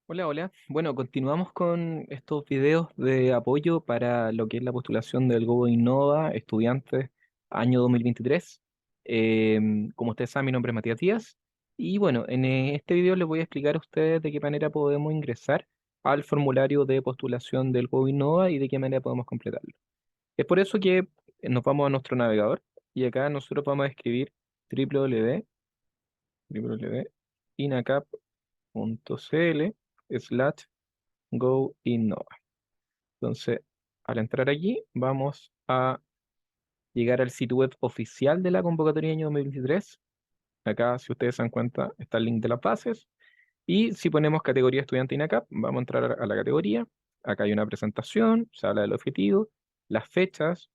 Hola, hola. Bueno, continuamos con estos videos de apoyo para lo que es la postulación del Go Innova Estudiantes año 2023. Como ustedes saben, mi nombre es Matías Díaz y bueno, en este video les voy a explicar a ustedes de qué manera podemos ingresar al formulario de postulación del Go Innova y de qué manera podemos completarlo. Es por eso que nos vamos a nuestro navegador y acá nosotros vamos a escribir www.inacap.cl/GoInnova. Entonces, al entrar aquí, vamos a llegar al sitio web oficial de la convocatoria año 2023. Acá, si ustedes se dan cuenta, está el link de las bases. Y si ponemos categoría estudiante INACAP, vamos a entrar a la categoría. Acá hay una presentación, se habla del objetivo, las fechas.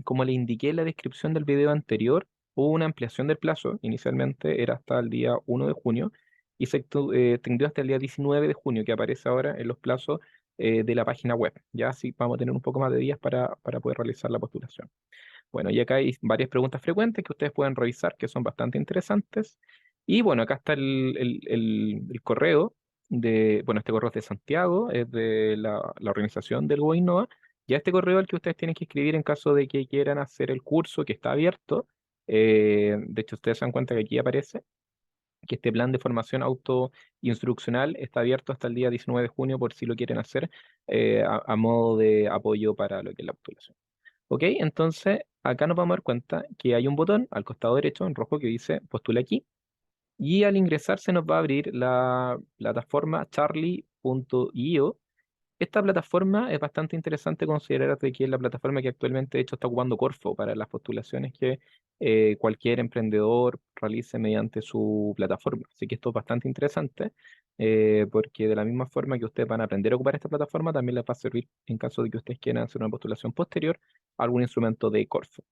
Como le indiqué en la descripción del video anterior, hubo una ampliación del plazo. Inicialmente era hasta el día 1 de junio y se extendió hasta el día 19 de junio, que aparece ahora en los plazos de la página web. Ya así vamos a tener un poco más de días para poder realizar la postulación. Bueno, y acá hay varias preguntas frecuentes que ustedes pueden revisar, que son bastante interesantes. Y bueno, acá está el correo bueno, este correo es de Santiago, es de la organización del GoInnova. Ya este correo es el que ustedes tienen que escribir en caso de que quieran hacer el curso que está abierto. De hecho, ustedes se dan cuenta que aquí aparece que este plan de formación autoinstruccional está abierto hasta el día 19 de junio por si lo quieren hacer a modo de apoyo para lo que es la postulación. Ok, entonces acá nos vamos a dar cuenta que hay un botón al costado derecho en rojo que dice postula aquí y al ingresar se nos va a abrir la plataforma charlie.io. Esta plataforma es bastante interesante considerar de que es la plataforma que actualmente de hecho está ocupando Corfo para las postulaciones que cualquier emprendedor realice mediante su plataforma. Así que esto es bastante interesante porque de la misma forma que ustedes van a aprender a ocupar esta plataforma, también les va a servir en caso de que ustedes quieran hacer una postulación posterior a algún instrumento de Corfo.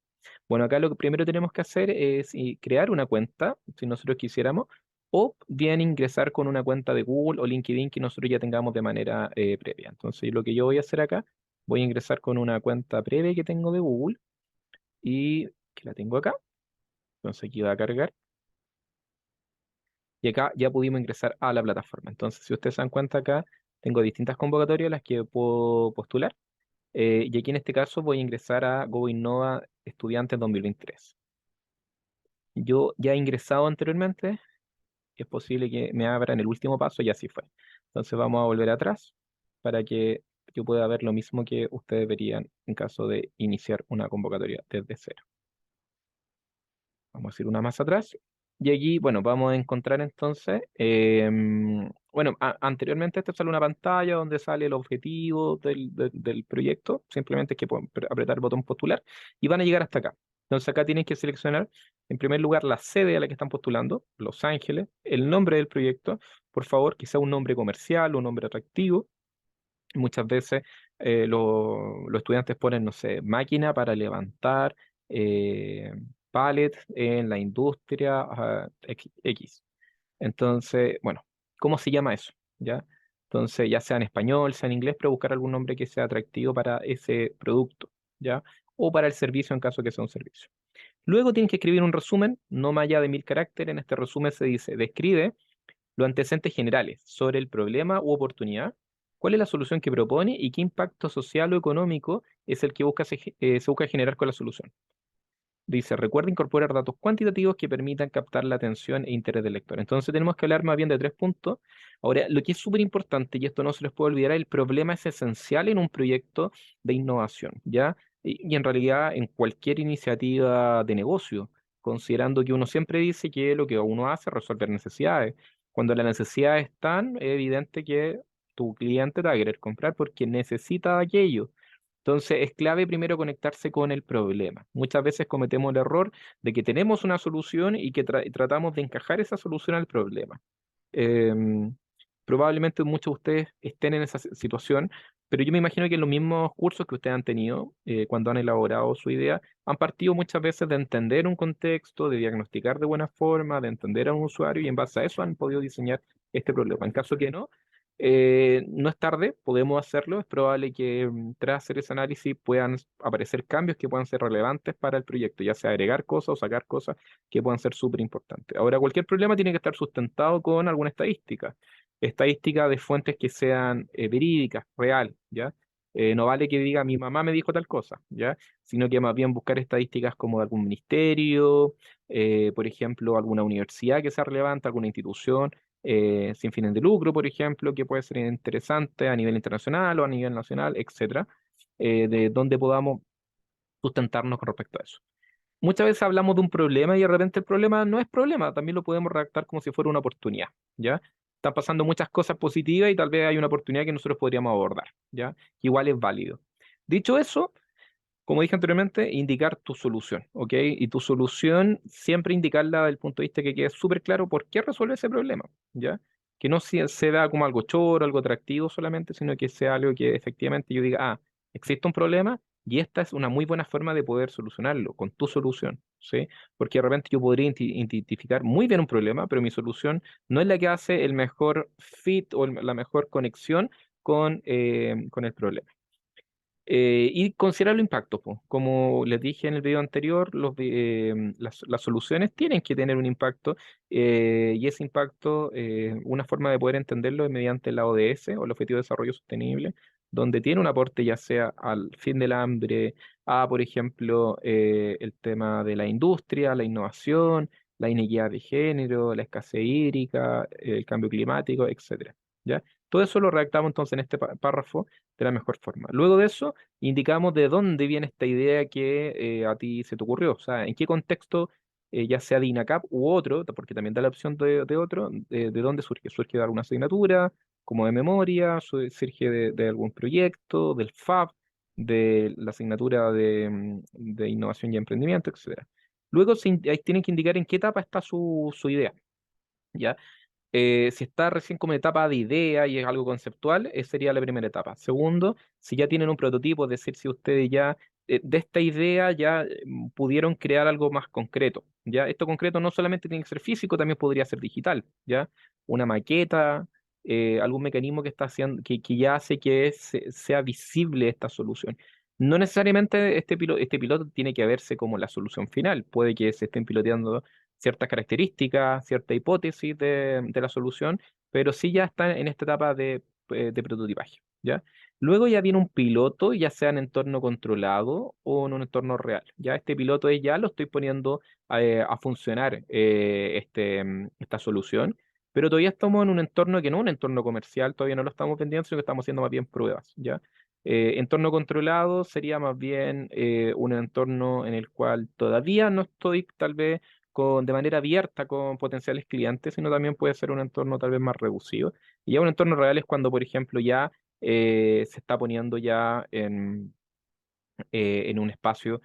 Bueno, acá lo que primero tenemos que hacer es crear una cuenta, si nosotros quisiéramos, o bien ingresar con una cuenta de Google o LinkedIn que nosotros ya tengamos de manera previa. Entonces, lo que yo voy a hacer acá, voy a ingresar con una cuenta previa que tengo de Google y que la tengo acá. Entonces, aquí va a cargar. Y acá ya pudimos ingresar a la plataforma. Entonces, si ustedes se dan cuenta acá, tengo distintas convocatorias a las que puedo postular. Y aquí en este caso voy a ingresar a GoInnova Estudiantes 2023. Yo ya he ingresado anteriormente, es posible que me abra en el último paso y así fue. Entonces vamos a volver atrás para que yo pueda ver lo mismo que ustedes verían en caso de iniciar una convocatoria desde cero. Vamos a ir una más atrás. Y aquí, bueno, vamos a encontrar entonces, bueno, anteriormente te sale una pantalla donde sale el objetivo del proyecto. Simplemente es que pueden apretar el botón postular y van a llegar hasta acá. Entonces acá tienen que seleccionar, en primer lugar, la sede a la que están postulando, Los Ángeles, el nombre del proyecto, por favor, que sea un nombre comercial, un nombre atractivo. Muchas veces los estudiantes ponen, no sé, máquina para levantar pallets en la industria X. Entonces, bueno, ¿cómo se llama eso? ¿Ya? Entonces, ya sea en español, sea en inglés, pero buscar algún nombre que sea atractivo para ese producto, ¿ya? O para el servicio en caso que sea un servicio. Luego tienes que escribir un resumen, no más allá de 1000 caracteres. En este resumen se dice, describe los antecedentes generales sobre el problema u oportunidad, cuál es la solución que propone y qué impacto social o económico es el que se busca generar con la solución. Dice, recuerda incorporar datos cuantitativos que permitan captar la atención e interés del lector. Entonces tenemos que hablar más bien de 3 puntos. Ahora, lo que es súper importante, y esto no se les puede olvidar, el problema es esencial en un proyecto de innovación, ¿ya? Y en realidad en cualquier iniciativa de negocio, considerando que uno siempre dice que lo que uno hace es resolver necesidades. Cuando las necesidades están, es evidente que tu cliente te va a querer comprar porque necesita aquello. Entonces es clave primero conectarse con el problema. Muchas veces cometemos el error de que tenemos una solución y que tratamos de encajar esa solución al problema. Em, Probablemente muchos de ustedes estén en esa situación, pero yo me imagino que en los mismos cursos que ustedes han tenido, cuando han elaborado su idea, han partido muchas veces de entender un contexto, de diagnosticar de buena forma, de entender a un usuario y en base a eso han podido diseñar este problema. En caso que no, no es tarde, podemos hacerlo. Es probable que tras hacer ese análisis puedan aparecer cambios que puedan ser relevantes para el proyecto, ya sea agregar cosas o sacar cosas que puedan ser súper importantes. Ahora, cualquier problema tiene que estar sustentado con alguna estadística. estadística de fuentes que sean verídicas, real, ¿ya? No vale que diga mi mamá me dijo tal cosa, ¿ya? Sino que más bien buscar estadísticas como de algún ministerio, por ejemplo, alguna universidad que sea relevante, alguna institución sin fines de lucro, por ejemplo, que puede ser interesante a nivel internacional o a nivel nacional, etcétera, de donde podamos sustentarnos con respecto a eso. Muchas veces hablamos de un problema y de repente el problema no es problema, también lo podemos redactar como si fuera una oportunidad, ¿ya? Están pasando muchas cosas positivas y tal vez hay una oportunidad que nosotros podríamos abordar, ¿ya? Que igual es válido. Dicho eso, como dije anteriormente, indicar tu solución, ¿ok? Y tu solución siempre indicarla desde el punto de vista que quede súper claro por qué resuelve ese problema, ¿ya? Que no se vea como algo choro, algo atractivo solamente, sino que sea algo que efectivamente yo diga, ah, existe un problema y esta es una muy buena forma de poder solucionarlo con tu solución, ¿sí? Porque de repente yo podría identificar muy bien un problema, pero mi solución no es la que hace el mejor fit o la mejor conexión con el problema. Y considerar los impactos, po. Como les dije en el video anterior, las soluciones tienen que tener un impacto y ese impacto, una forma de poder entenderlo es mediante la ODS o el Objetivo de Desarrollo Sostenible, donde tiene un aporte ya sea al fin del hambre, a, por ejemplo, el tema de la industria, la innovación, la inequidad de género, la escasez hídrica, el cambio climático, etcétera. ¿Ya? Todo eso lo redactamos entonces en este párrafo de la mejor forma. Luego de eso, indicamos de dónde viene esta idea que a ti se te ocurrió, o sea, en qué contexto, ya sea de INACAP u otro, porque también da la opción de otro, de dónde surge. Surge de alguna asignatura, como de memoria, surge de algún proyecto, del FAB, de la asignatura de innovación y emprendimiento, etcétera. Luego ahí tienen que indicar en qué etapa está su idea. ¿Ya? Si está recién como en etapa de idea y es algo conceptual, sería la primera etapa. Segundo, si ya tienen un prototipo, es decir, si ustedes ya de esta idea ya pudieron crear algo más concreto, ¿ya? Esto concreto no solamente tiene que ser físico, también podría ser digital, ¿ya? Una maqueta, algún mecanismo que está haciendo, que ya hace que sea visible esta solución. No necesariamente este piloto tiene que verse como la solución final, puede que se estén piloteando ciertas características, cierta hipótesis de la solución, pero sí ya está en esta etapa de prototipaje, ¿ya? Luego ya viene un piloto, ya sea en entorno controlado o en un entorno real, ¿ya? Este piloto es ya lo estoy poniendo a funcionar esta solución, pero todavía estamos en un entorno que no es un entorno comercial, todavía no lo estamos vendiendo, sino que estamos haciendo más bien pruebas, ¿ya? Entorno controlado sería más bien un entorno en el cual todavía no estoy tal vez de manera abierta con potenciales clientes, sino también puede ser un entorno tal vez más reducido. Y ya un entorno real es cuando, por ejemplo, ya se está poniendo ya en un espacio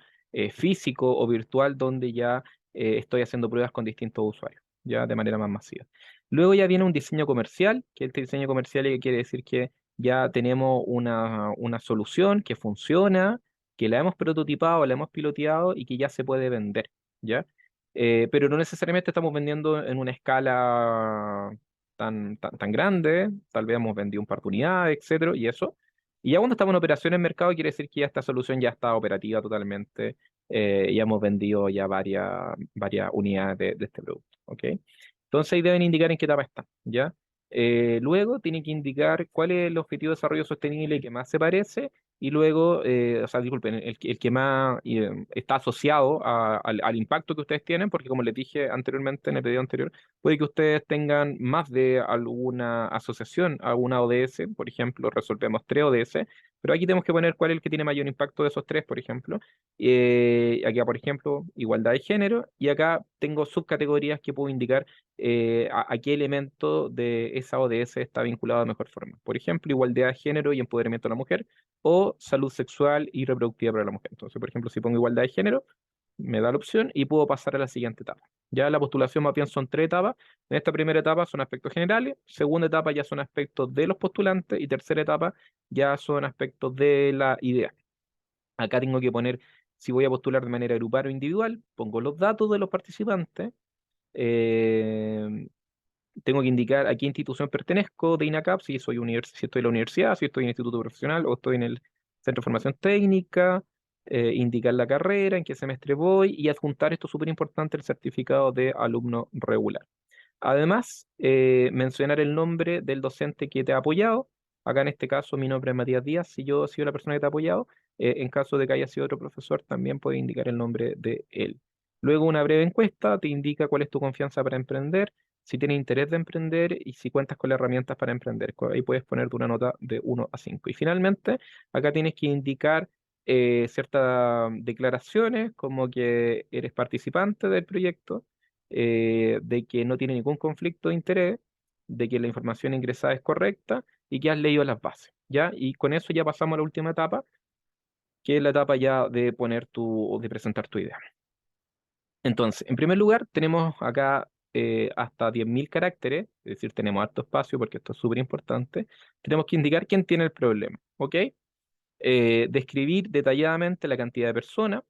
físico o virtual donde ya estoy haciendo pruebas con distintos usuarios, ya de manera más masiva. Luego ya viene un diseño comercial, que este diseño comercial quiere decir que ya tenemos una solución que funciona, que la hemos prototipado, la hemos piloteado y que ya se puede vender, ¿ya? Pero no necesariamente estamos vendiendo en una escala tan grande, tal vez hemos vendido un par de unidades, etcétera, y eso. Y ya cuando estamos en operación en mercado, quiere decir que ya esta solución ya está operativa totalmente. Ya hemos vendido ya varias unidades de este producto. ¿Ok? Entonces ahí deben indicar en qué etapa están, ¿ya? Luego tienen que indicar cuál es el objetivo de desarrollo sostenible que más se parece y luego, o sea, disculpen, el que más está asociado al impacto que ustedes tienen, porque como les dije anteriormente en el video anterior, puede que ustedes tengan más de alguna asociación a una ODS, por ejemplo, resolvemos 3 ODS, pero aquí tenemos que poner cuál es el que tiene mayor impacto de esos tres, por ejemplo. Acá, por ejemplo, igualdad de género, y acá tengo subcategorías que puedo indicar a qué elemento de esa ODS está vinculado de mejor forma. Por ejemplo, igualdad de género y empoderamiento de la mujer, o salud sexual y reproductiva para la mujer. Entonces, por ejemplo, si pongo igualdad de género, me da la opción y puedo pasar a la siguiente etapa. Ya la postulación más bien son 3 etapas. En esta primera etapa son aspectos generales, segunda etapa ya son aspectos de los postulantes y tercera etapa ya son aspectos de la idea. Acá tengo que poner si voy a postular de manera grupal o individual, pongo los datos de los participantes, eh, tengo que indicar a qué institución pertenezco de INACAP, si estoy en la universidad, si estoy en el instituto profesional o estoy en el centro de formación técnica, indicar la carrera, en qué semestre voy y adjuntar, esto es súper importante, el certificado de alumno regular. Además, mencionar el nombre del docente que te ha apoyado. Acá en este caso mi nombre es Matías Díaz, si yo he sido la persona que te ha apoyado. En caso de que haya sido otro profesor, también puede indicar el nombre de él. Luego una breve encuesta te indica cuál es tu confianza para emprender, si tienes interés de emprender y si cuentas con las herramientas para emprender. Ahí puedes ponerte una nota de 1 a 5. Y finalmente, acá tienes que indicar ciertas declaraciones como que eres participante del proyecto, de que no tiene ningún conflicto de interés, de que la información ingresada es correcta y que has leído las bases, ¿ya? Y con eso ya pasamos a la última etapa, que es la etapa ya de poner tu, de presentar tu idea. Entonces, en primer lugar, tenemos acá hasta 10.000 caracteres, es decir, tenemos harto espacio porque esto es súper importante. Tenemos que indicar quién tiene el problema, ¿ok? Describir detalladamente la cantidad de personas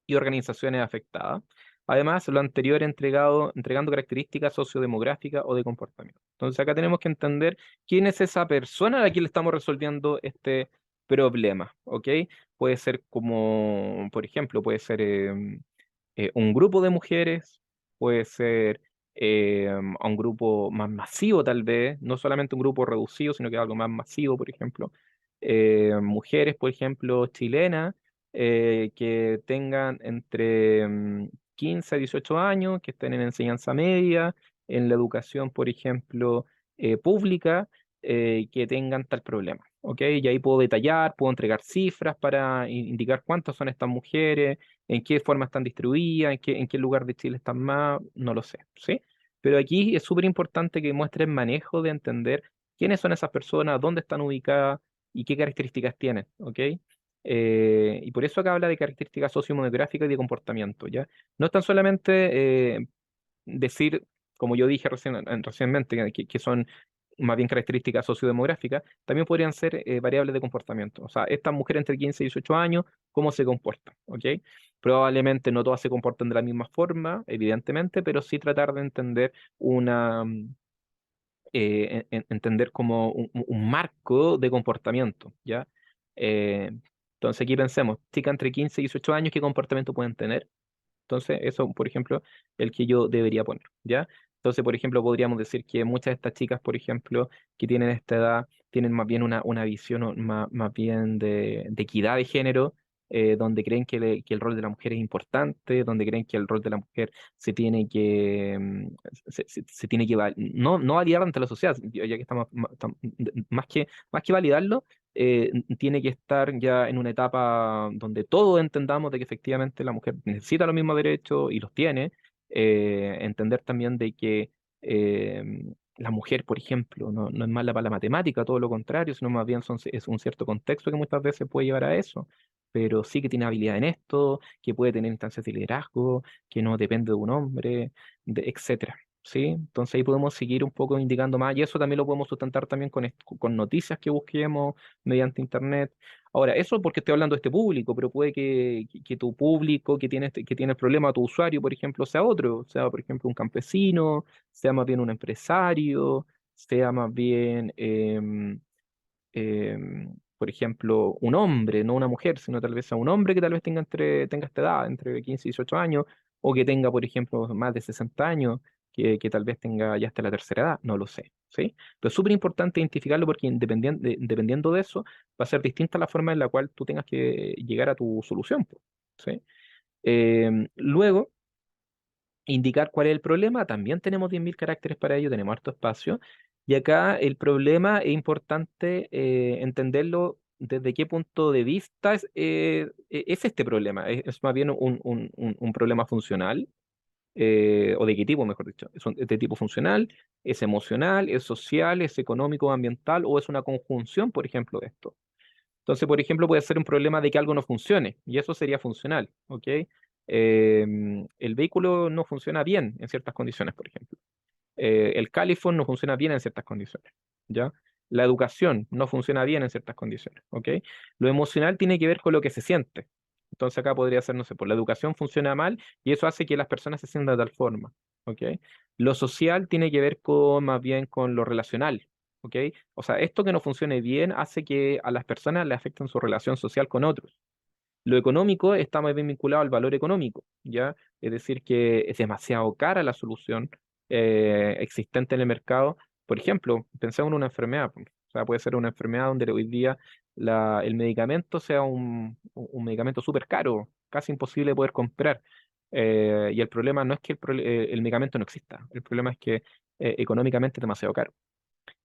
y organizaciones afectadas. Además, lo anterior entregando características sociodemográficas o de comportamiento. Entonces, acá tenemos que entender quién es esa persona a la que le estamos resolviendo este problema, ¿ok? Puede ser como, por ejemplo, puede ser un grupo de mujeres, puede ser a un grupo más masivo tal vez, no solamente un grupo reducido, sino que algo más masivo, por ejemplo. Mujeres, por ejemplo, chilenas, que tengan entre 15 a 18 años, que estén en enseñanza media, en la educación, por ejemplo, pública, que tengan tal problema. ¿Ok? Y ahí puedo detallar, puedo entregar cifras para indicar cuántas son estas mujeres, en qué forma están distribuidas, en qué lugar de Chile están más, no lo sé, ¿sí? Pero aquí es súper importante que muestres manejo de entender quiénes son esas personas, dónde están ubicadas y qué características tienen, ¿ok? Y por eso acá habla de características sociodemográficas y de comportamiento, ¿ya? No es tan solamente decir, como yo dije recientemente, que son más bien características sociodemográficas, también podrían ser variables de comportamiento. O sea, estas mujeres entre 15 y 18 años, ¿cómo se comportan? ¿Ok? Probablemente no todas se comportan de la misma forma, evidentemente, pero sí tratar de entender una, entender como un marco de comportamiento, ¿ya? Eh, entonces aquí pensemos, chicas entre 15 y 18 años, ¿qué comportamiento pueden tener? Entonces, eso, por ejemplo, el que yo debería poner, ¿ya? Entonces, por ejemplo, podríamos decir que muchas de estas chicas, por ejemplo, que tienen esta edad, tienen más bien una visión más bien de equidad de género, donde creen que el rol de la mujer es importante, donde creen que el rol de la mujer se tiene que, se tiene que no validar ante la sociedad, ya que estamos más que validarlo, tiene que estar ya en una etapa donde todos entendamos de que efectivamente la mujer necesita los mismos derechos y los tiene. Entender también de que la mujer, por ejemplo, no es mala para la matemática, todo lo contrario, sino más bien es un cierto contexto que muchas veces puede llevar a eso, pero sí que tiene habilidad en esto, que puede tener instancias de liderazgo, que no depende de un hombre, etcétera. ¿Sí? Entonces ahí podemos seguir un poco indicando más y eso también lo podemos sustentar también con noticias que busquemos mediante internet. Ahora, eso porque estoy hablando de este público, pero puede que tu público que tiene el problema, tu usuario, por ejemplo, sea otro, sea, por ejemplo, un campesino, sea más bien un empresario, sea más bien, por ejemplo, un hombre, no una mujer, sino tal vez a un hombre que tal vez tenga esta edad, entre 15 y 18 años, o que tenga, por ejemplo, más de 60 años, que tal vez tenga ya hasta la tercera edad, no lo sé, ¿sí? Pero es súper importante identificarlo porque dependiendo de eso, va a ser distinta la forma en la cual tú tengas que llegar a tu solución, po, ¿sí? Luego, indicar cuál es el problema, también tenemos 10.000 caracteres para ello, tenemos harto espacio. Y acá el problema es importante entenderlo desde qué punto de vista es este problema. Es más bien un problema funcional, o de qué tipo, mejor dicho. Es de tipo funcional, es emocional, es social, es económico, ambiental, o es una conjunción, por ejemplo, de esto. Entonces, por ejemplo, puede ser un problema de que algo no funcione, y eso sería funcional, ¿ok? El vehículo no funciona bien en ciertas condiciones, por ejemplo. El califón no funciona bien en ciertas condiciones, ¿ya? La educación no funciona bien en ciertas condiciones, ¿ok? Lo emocional tiene que ver con lo que se siente. Entonces acá podría ser, no sé, por la educación funciona mal y eso hace que las personas se sientan de tal forma, ¿ok? Lo social tiene que ver con más bien con lo relacional, ¿ok? O sea, esto que no funcione bien hace que a las personas le afecten su relación social con otros. Lo económico está más bien vinculado al valor económico, ¿ya? Es decir, que es demasiado cara la solución existentes en el mercado. Por ejemplo, pensemos en una enfermedad, pues. O sea, puede ser una enfermedad donde hoy día el medicamento sea un medicamento súper caro, casi imposible de poder comprar. Y el problema no es que el medicamento no exista, el problema es que económicamente es demasiado caro.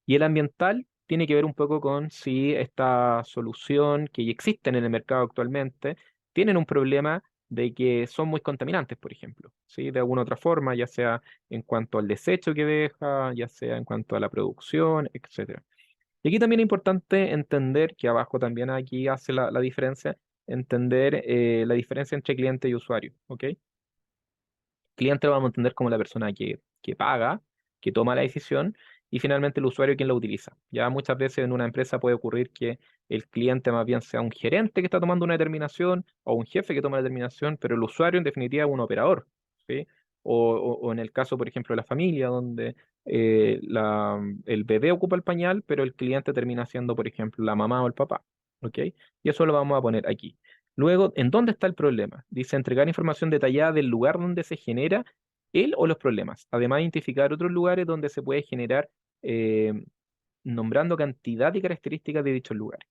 Y el ambiental tiene que ver un poco con si esta solución que ya existen en el mercado actualmente tienen un problema de que son muy contaminantes, por ejemplo, ¿sí? De alguna otra forma, ya sea en cuanto al desecho que deja, ya sea en cuanto a la producción, etcétera. Y aquí también es importante entender que abajo también aquí hace la diferencia, entender la diferencia entre cliente y usuario, ¿ok? Cliente lo vamos a entender como la persona que paga, que toma la decisión, y finalmente el usuario quien la utiliza. Ya muchas veces en una empresa puede ocurrir que el cliente más bien sea un gerente que está tomando una determinación o un jefe que toma la determinación, pero el usuario en definitiva es un operador, ¿sí? O en el caso, por ejemplo, de la familia, donde el bebé ocupa el pañal, pero el cliente termina siendo, por ejemplo, la mamá o el papá, ¿ok? Y eso lo vamos a poner aquí. Luego, ¿en dónde está el problema? Dice entregar información detallada del lugar donde se genera el o los problemas. Además, identificar otros lugares donde se puede generar eh, nombrando cantidad y características de dichos lugares.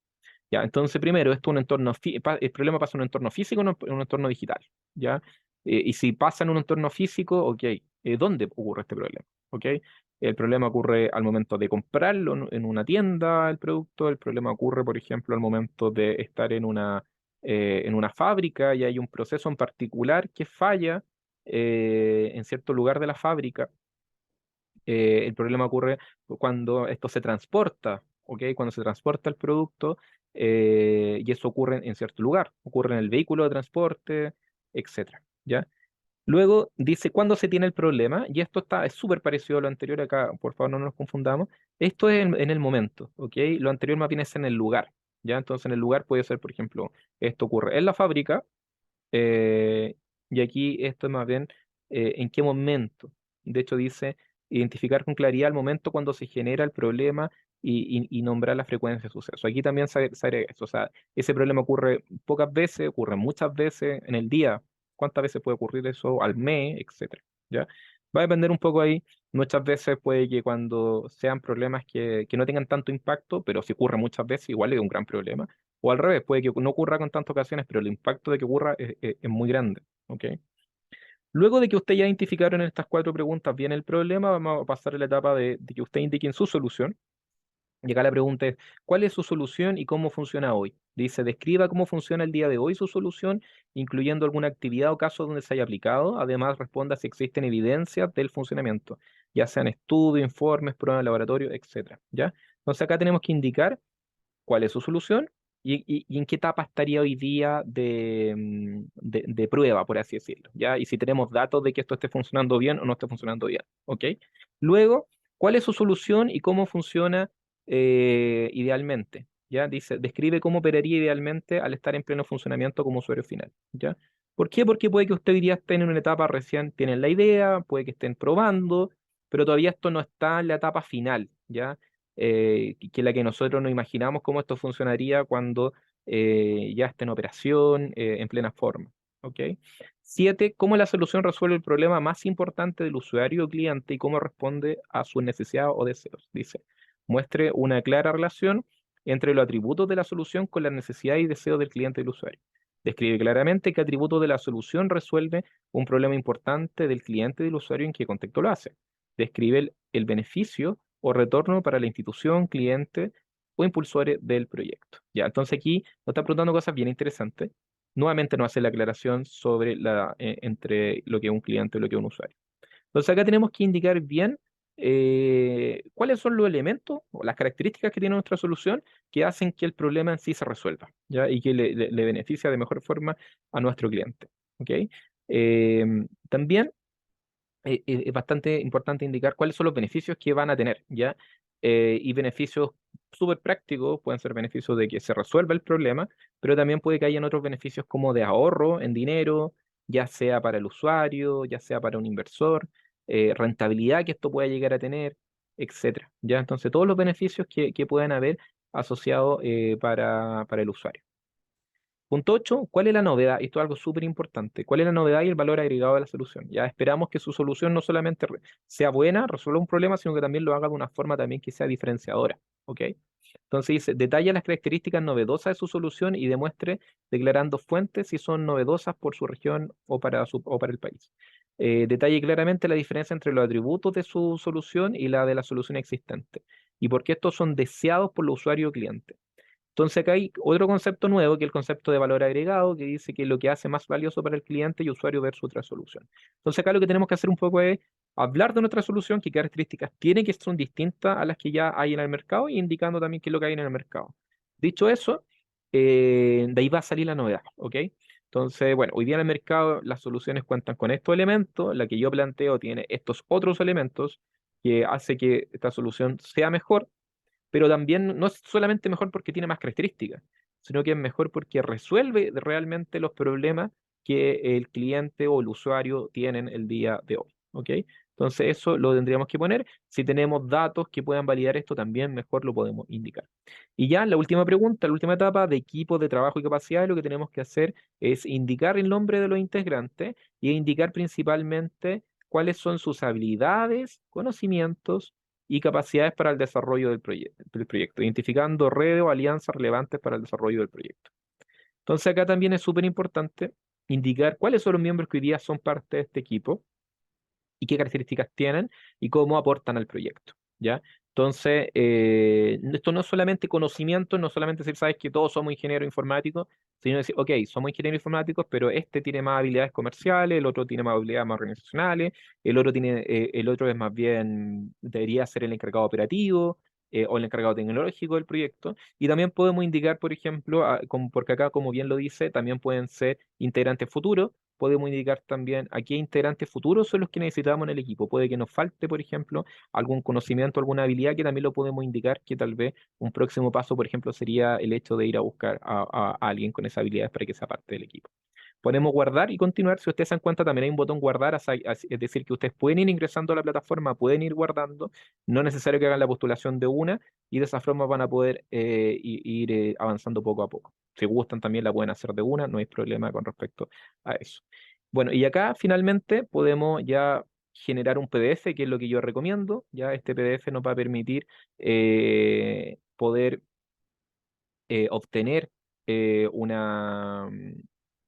Ya, entonces primero, esto es un entorno el problema pasa en un entorno físico o en un entorno digital, ¿ya? Y si pasa en un entorno físico, ok, ¿dónde ocurre este problema? ¿Ok? El problema ocurre al momento de comprarlo en una tienda, el producto, el problema ocurre, por ejemplo, al momento de estar en una fábrica y hay un proceso en particular que falla en cierto lugar de la fábrica. El problema ocurre cuando esto se transporta, ¿ok? Cuando se transporta el producto y eso ocurre en cierto lugar, ocurre en el vehículo de transporte, etcétera, ¿ya? Luego dice cuándo se tiene el problema, y esto es súper parecido a lo anterior acá, por favor no nos confundamos. Esto es en el momento, ¿ok? Lo anterior más bien es en el lugar, ¿ya? Entonces en el lugar puede ser, por ejemplo, esto ocurre en la fábrica, eh, y aquí esto es más bien en qué momento. De hecho, dice identificar con claridad el momento cuando se genera el problema y nombrar la frecuencia de suceso. Aquí también se agrega eso. O sea, ese problema ocurre pocas veces, ocurre muchas veces en el día. ¿Cuántas veces puede ocurrir eso al mes, etcétera? ¿Ya? Va a depender un poco ahí. Muchas veces puede que cuando sean problemas que no tengan tanto impacto, pero si ocurre muchas veces, igual es un gran problema. O al revés, puede que no ocurra con tantas ocasiones, pero el impacto de que ocurra es muy grande. ¿Ok? Luego de que usted ya identificaron en estas cuatro preguntas bien el problema, vamos a pasar a la etapa de que usted indique su solución. Y acá la pregunta es, ¿cuál es su solución y cómo funciona hoy? Dice, describa cómo funciona el día de hoy su solución, incluyendo alguna actividad o caso donde se haya aplicado. Además, responda si existen evidencias del funcionamiento, ya sean estudios, informes, pruebas de laboratorio, etcétera. ¿Ya? Entonces acá tenemos que indicar cuál es su solución y en qué etapa estaría hoy día de prueba, por así decirlo, ¿ya? Y si tenemos datos de que esto esté funcionando bien o no esté funcionando bien, ¿ok? Luego, ¿cuál es su solución y cómo funciona idealmente? ¿Ya? Dice, describe cómo operaría idealmente al estar en pleno funcionamiento como usuario final, ¿ya? ¿Por qué? Porque puede que usted hoy día esté en una etapa recién, tienen la idea, puede que estén probando, pero todavía esto no está en la etapa final, ¿ya? Que la que nosotros nos imaginamos cómo esto funcionaría cuando ya esté en operación, en plena forma. ¿Ok? 7. ¿Cómo la solución resuelve el problema más importante del usuario o cliente y cómo responde a sus necesidades o deseos? Dice, muestre una clara relación entre los atributos de la solución con las necesidades y deseos del cliente y del usuario. Describe claramente qué atributo de la solución resuelve un problema importante del cliente y del usuario y en qué contexto lo hace. Describe el beneficio o retorno para la institución, cliente o impulsores del proyecto. Ya, entonces aquí nos está preguntando cosas bien interesantes. Nuevamente nos hace la aclaración sobre entre lo que es un cliente y lo que es un usuario. Entonces acá tenemos que indicar bien cuáles son los elementos o las características que tiene nuestra solución que hacen que el problema en sí se resuelva, ¿ya? Y que le beneficia de mejor forma a nuestro cliente. ¿Ok? También es bastante importante indicar cuáles son los beneficios que van a tener, ¿ya? Y beneficios súper prácticos, pueden ser beneficios de que se resuelva el problema, pero también puede que hayan otros beneficios como de ahorro en dinero, ya sea para el usuario, ya sea para un inversor, rentabilidad que esto pueda llegar a tener, etcétera, ¿ya? Entonces, todos los beneficios que puedan haber asociados para el usuario. Punto 8, ¿cuál es la novedad? Esto es algo súper importante. ¿Cuál es la novedad y el valor agregado de la solución? Ya esperamos que su solución no solamente sea buena, resuelva un problema, sino que también lo haga de una forma también que sea diferenciadora. ¿Ok? Entonces dice, detalla las características novedosas de su solución y demuestre declarando fuentes si son novedosas por su región o para el país. Detalle claramente la diferencia entre los atributos de su solución y la de la solución existente y por qué estos son deseados por el usuario o cliente. Entonces acá hay otro concepto nuevo, que es el concepto de valor agregado, que dice que es lo que hace más valioso para el cliente y usuario versus otra solución. Entonces acá lo que tenemos que hacer un poco es hablar de nuestra solución, qué características tiene que son distintas a las que ya hay en el mercado, y indicando también qué es lo que hay en el mercado. Dicho eso, de ahí va a salir la novedad, ¿ok? Entonces, bueno, hoy día en el mercado las soluciones cuentan con estos elementos, la que yo planteo tiene estos otros elementos que hace que esta solución sea mejor, pero también no es solamente mejor porque tiene más características, sino que es mejor porque resuelve realmente los problemas que el cliente o el usuario tienen el día de hoy. ¿Ok? Entonces eso lo tendríamos que poner. Si tenemos datos que puedan validar esto, también mejor lo podemos indicar. Y ya la última pregunta, la última etapa de equipo de trabajo y capacidad, lo que tenemos que hacer es indicar el nombre de los integrantes y indicar principalmente cuáles son sus habilidades, conocimientos y capacidades para el desarrollo del proyecto, identificando redes o alianzas relevantes para el desarrollo del proyecto. Entonces acá también es súper importante indicar cuáles son los miembros que hoy día son parte de este equipo y qué características tienen y cómo aportan al proyecto, ¿ya? Entonces, esto no es solamente conocimiento, no solamente decir, sabes que todos somos ingenieros informáticos, sino decir, ok, somos ingenieros informáticos, pero este tiene más habilidades comerciales, el otro tiene más habilidades más organizacionales, el otro es más bien, debería ser el encargado operativo, o el encargado tecnológico del proyecto. Y también podemos indicar, por ejemplo, porque acá, como bien lo dice, también pueden ser integrantes futuros. Podemos indicar también a qué integrantes futuros son los que necesitamos en el equipo. Puede que nos falte, por ejemplo, algún conocimiento, alguna habilidad, que también lo podemos indicar, que tal vez un próximo paso, por ejemplo, sería el hecho de ir a buscar a alguien con esas habilidades para que sea parte del equipo. Ponemos guardar y continuar. Si ustedes se dan cuenta, también hay un botón guardar, es decir, que ustedes pueden ir ingresando a la plataforma, pueden ir guardando, no es necesario que hagan la postulación de una, y de esa forma van a poder ir avanzando poco a poco. Si gustan, también la pueden hacer de una, no hay problema con respecto a eso. Bueno, y acá finalmente podemos ya generar un PDF, que es lo que yo recomiendo. Ya este PDF nos va a permitir poder obtener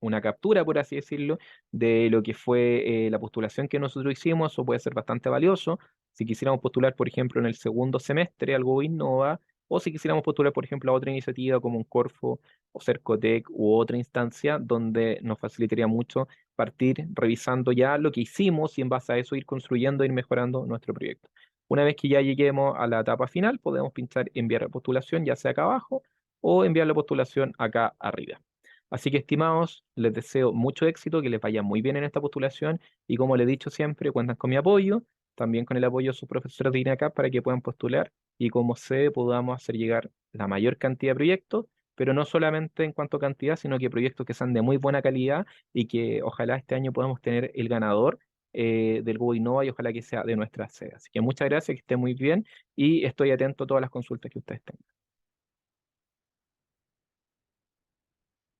una captura, por así decirlo, de lo que fue la postulación que nosotros hicimos. Eso puede ser bastante valioso. Si quisiéramos postular, por ejemplo, en el segundo semestre algo Innova, o si quisiéramos postular, por ejemplo, a otra iniciativa como un Corfo o Cercotec u otra instancia, donde nos facilitaría mucho partir revisando ya lo que hicimos y en base a eso ir construyendo, ir mejorando nuestro proyecto. Una vez que ya lleguemos a la etapa final, podemos pinchar enviar a postulación, ya sea acá abajo o enviar la postulación acá arriba. Así que, estimados, les deseo mucho éxito, que les vaya muy bien en esta postulación, y como les he dicho siempre, cuentan con mi apoyo, también con el apoyo de sus profesores de INACAP para que puedan postular y, como sé, podamos hacer llegar la mayor cantidad de proyectos, pero no solamente en cuanto a cantidad, sino que proyectos que sean de muy buena calidad, y que ojalá este año podamos tener el ganador del Go Innova, y ojalá que sea de nuestra sede. Así que muchas gracias, que estén muy bien, y estoy atento a todas las consultas que ustedes tengan.